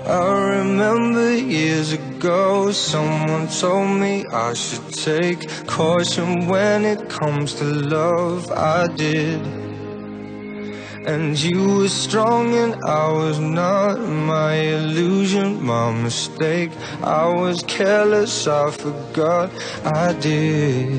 I remember years ago, someone told me I should take caution when it comes to love. I did. And you were strong and I was not. My illusion, my mistake. I was careless, I forgot I did.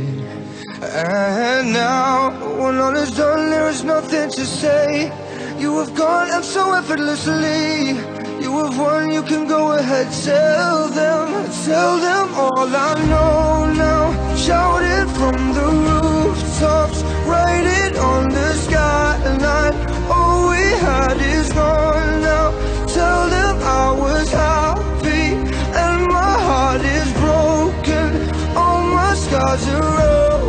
And now, when all is done, there is nothing to say. You have gone and so effortlessly. You have won, you can go ahead, tell them all I know now. Shout it from the rooftops, write it on the skyline. All we had is gone now. Tell them I was happy and my heart is broken. All my scars are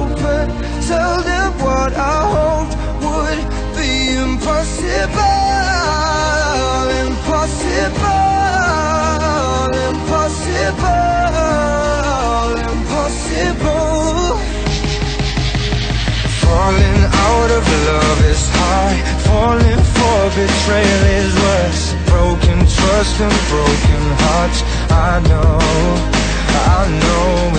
open. Tell them what I hoped would be impossible. Impossible. Falling out of love is hard. Falling for betrayal is worse. Broken trust and broken hearts. I know,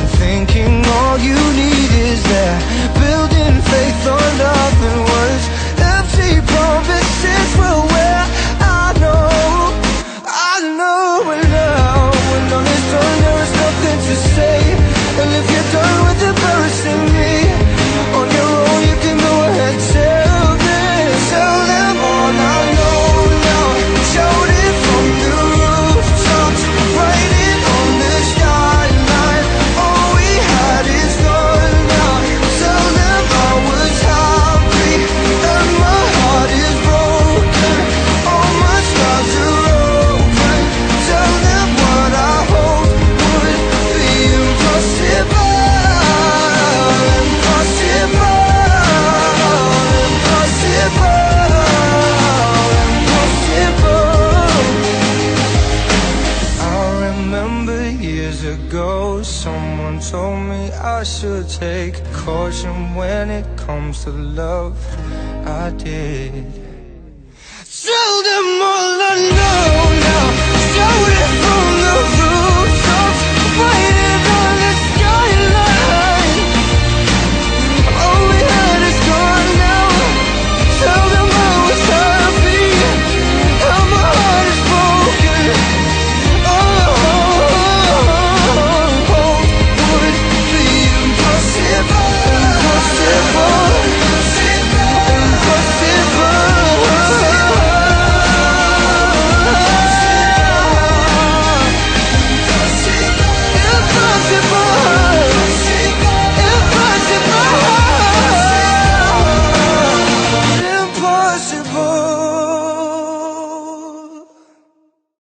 and thinking all you need is that. Building faith on nothing words. Empty promises will wear. I know, and now when all is done, there is nothing to say. And if you're done with embarrassing me on your own, you can go ahead, tell them all I know now. Shout it from the rooftops, write it on the skyline. All we had is gone now. Tell them I was happy and my heart is broken. All my scars are open. Tell them what I hope would be impossible. Ago, someone told me I should take caution when it comes to love. I did. Tell them all I know now. Shout it from